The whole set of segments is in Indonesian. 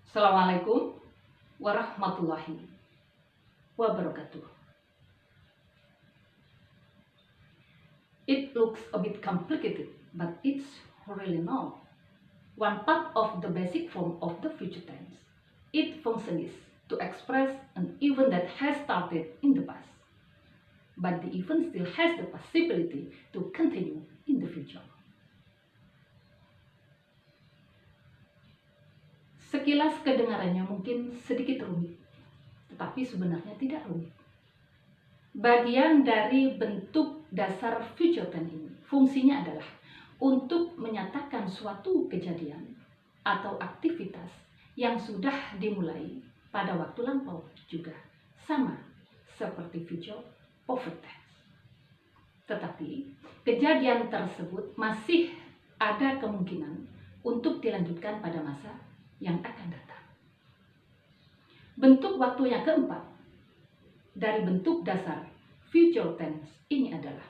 Assalamualaikum warahmatullahi wabarakatuh. It looks a bit complicated, but it's really not. One part of the basic form of the future tense. Its function is to express an event that has started in the past, but the event still has the possibility to continue in the future. Sekilas kedengarannya mungkin sedikit rumit, tetapi sebenarnya tidak rumit. Bagian dari bentuk dasar future tense ini, fungsinya adalah untuk menyatakan suatu kejadian atau aktivitas yang sudah dimulai pada waktu lampau, juga sama seperti future perfect tense. Tetapi kejadian tersebut masih ada kemungkinan untuk dilanjutkan pada masa yang akan datang. Bentuk waktu yang keempat dari bentuk dasar future tense ini adalah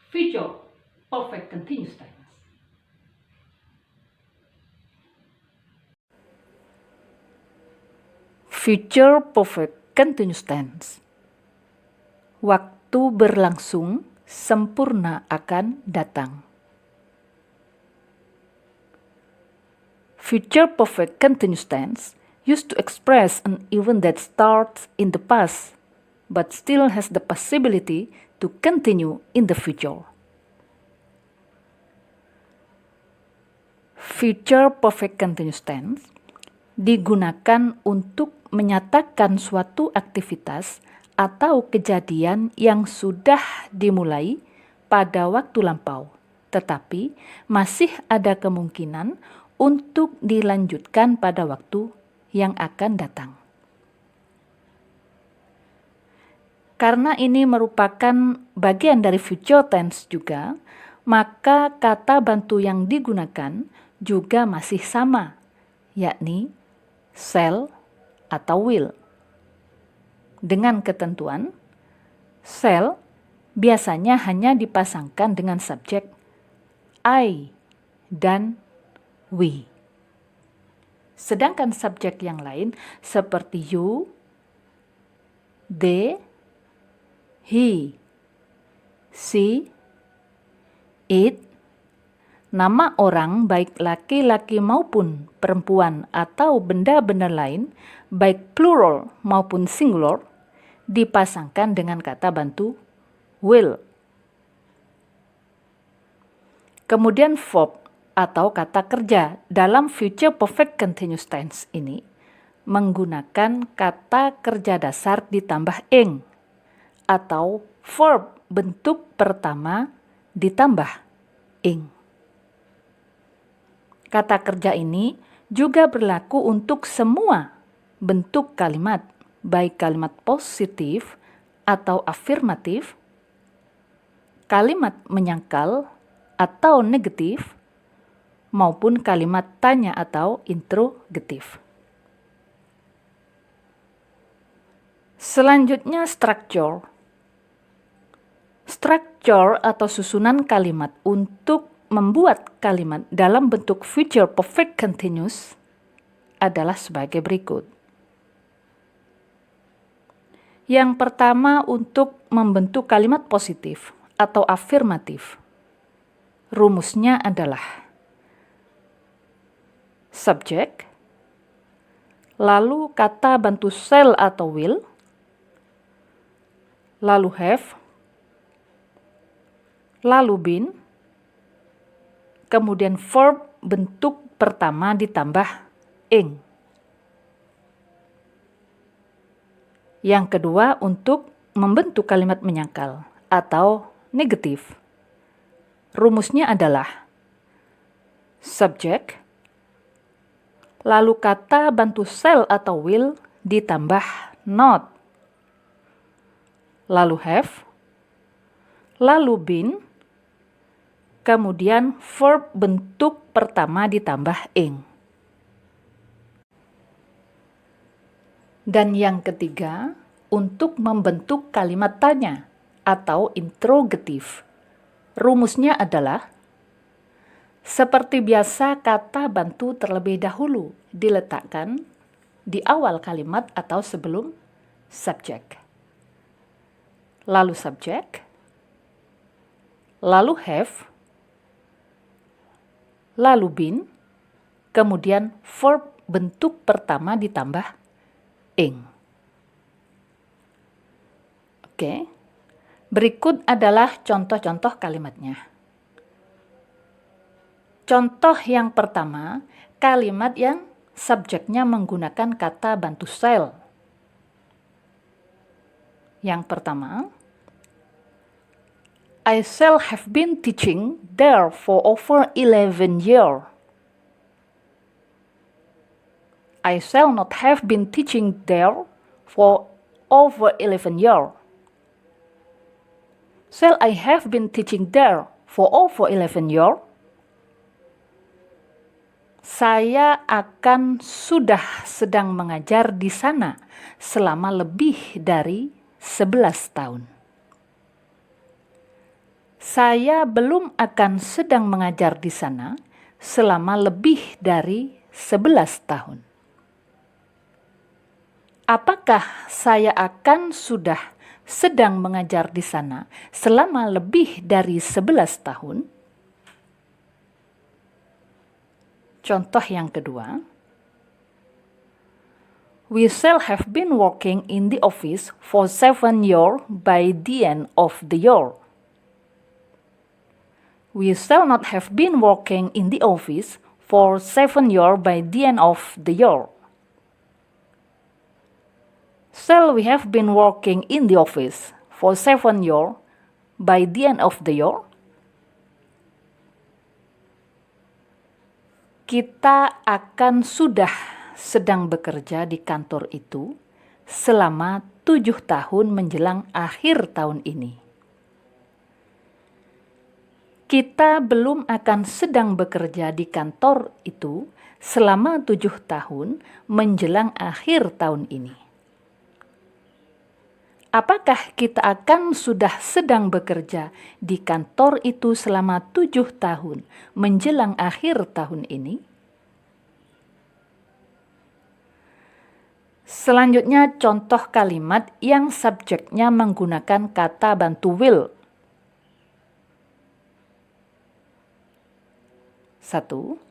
future perfect continuous tense. Future perfect continuous tense. Waktu berlangsung sempurna akan datang. Future perfect continuous tense used to express an event that starts in the past but still has the possibility to continue in the future. Future perfect continuous tense digunakan untuk menyatakan suatu aktivitas atau kejadian yang sudah dimulai pada waktu lampau, tetapi masih ada kemungkinan untuk dilanjutkan pada waktu yang akan datang. Karena ini merupakan bagian dari future tense juga, maka kata bantu yang digunakan juga masih sama, yakni shall atau will. Dengan ketentuan, shall biasanya hanya dipasangkan dengan subjek I dan we. Sedangkan subjek yang lain seperti you, they, he, she, it, nama orang baik laki-laki maupun perempuan atau benda-benda lain, baik plural maupun singular, dipasangkan dengan kata bantu will. Kemudian verb atau kata kerja dalam future perfect continuous tense ini menggunakan kata kerja dasar ditambah ing atau verb bentuk pertama ditambah ing. Kata kerja ini juga berlaku untuk semua bentuk kalimat, baik kalimat positif atau afirmatif, kalimat menyangkal atau negatif, maupun kalimat tanya atau interrogatif. Selanjutnya structure. Structure atau susunan kalimat untuk membuat kalimat dalam bentuk future perfect continuous adalah sebagai berikut. Yang pertama, untuk membentuk kalimat positif atau afirmatif. Rumusnya adalah subjek, lalu kata bantu shall atau will, lalu have, lalu been, kemudian verb bentuk pertama ditambah ing. Yang kedua, untuk membentuk kalimat menyangkal atau negatif. Rumusnya adalah subjek, lalu kata bantu shall atau will ditambah not, lalu have, lalu been, kemudian verb bentuk pertama ditambah ing. Dan yang ketiga, untuk membentuk kalimat tanya atau interrogatif. Rumusnya adalah Seperti biasa, kata bantu terlebih dahulu diletakkan di awal kalimat atau sebelum subjek. Lalu subjek, lalu have, lalu been, kemudian verb bentuk pertama ditambah ing. Oke, berikut adalah contoh-contoh kalimatnya. Contoh yang pertama, kalimat yang subjeknya menggunakan kata bantu shall. Yang pertama, I shall have been teaching there for over 11 years. I shall not have been teaching there for over 11 years. Shall I have been teaching there for over 11 years? Saya akan sudah sedang mengajar di sana selama lebih dari 11 tahun. Saya belum akan sedang mengajar di sana selama lebih dari 11 tahun. Apakah saya akan sudah sedang mengajar di sana selama lebih dari 11 tahun? Contoh yang kedua, we shall have been working in the office for 7 years by the end of the year. We shall not have been working in the office for 7 years by the end of the year. Shall we have been working in the office for 7 years by the end of the year? Kita akan sudah sedang bekerja di kantor itu selama 7 tahun menjelang akhir tahun ini. Kita belum akan sedang bekerja di kantor itu selama 7 tahun menjelang akhir tahun ini. Apakah kita akan sudah sedang bekerja di kantor itu selama 7 tahun menjelang akhir tahun ini? Selanjutnya contoh kalimat yang subjeknya menggunakan kata bantu will. 1.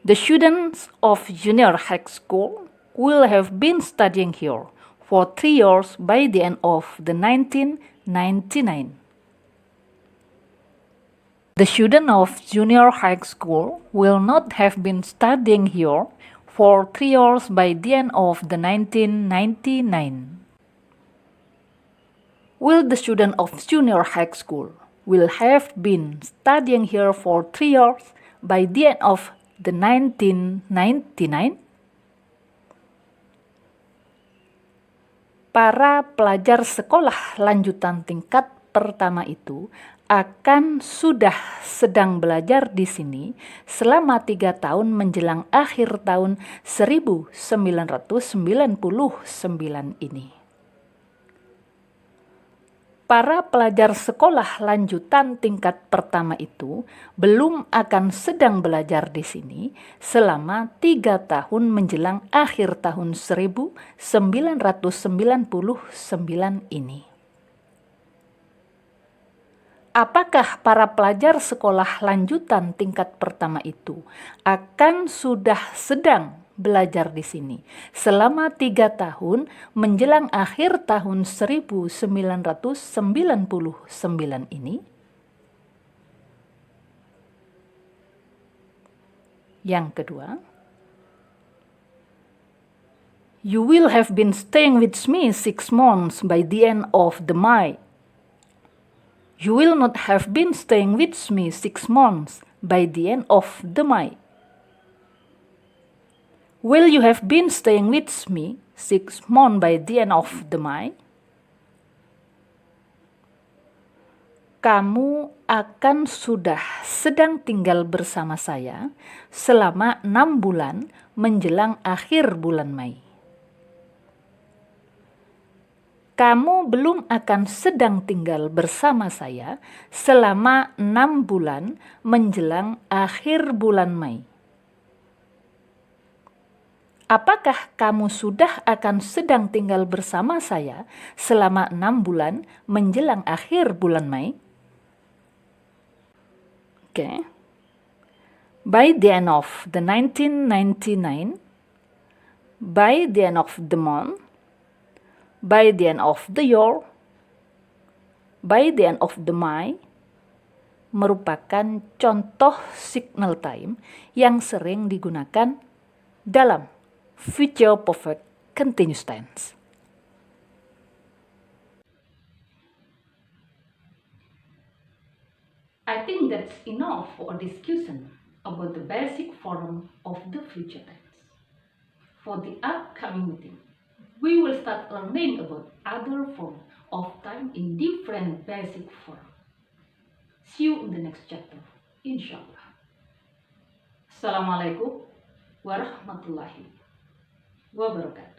The students of junior high school will have been studying here for 3 years by the end of the 1999. The students of junior high school will not have been studying here for 3 years by the end of the 1999. Will the student of junior high school will have been studying here for 3 years by the end of the 1999? Para pelajar sekolah lanjutan tingkat pertama itu akan sudah sedang belajar di sini selama 3 tahun menjelang akhir tahun 1999 ini. Para pelajar sekolah lanjutan tingkat pertama itu belum akan sedang belajar di sini selama 3 tahun menjelang akhir tahun 1999 ini. Apakah para pelajar sekolah lanjutan tingkat pertama itu akan sudah sedang belajar di sini selama 3 tahun menjelang akhir tahun 1999 ini? Yang kedua, you will have been staying with me 6 months by the end of the May. You will not have been staying with me 6 months by the end of the May. Will you have been staying with me 6 months by the end of the May? Kamu akan sudah sedang tinggal bersama saya selama 6 bulan menjelang akhir bulan Mei. kamu belum akan sedang tinggal bersama saya selama 6 bulan menjelang akhir bulan Mei. Apakah kamu sudah akan sedang tinggal bersama saya selama 6 bulan menjelang akhir bulan Mei? Okay. By the end of the 1999, by the end of the month, by the end of the year, by the end of the May, merupakan contoh signal time yang sering digunakan dalam future perfect continuous tense. I think that's enough for a discussion about the basic form of the future tense. For the upcoming meeting, we will start learning about other forms of time in different basic forms. See you in the next chapter, inshallah. Assalamualaikum warahmatullahi wabarakatuh.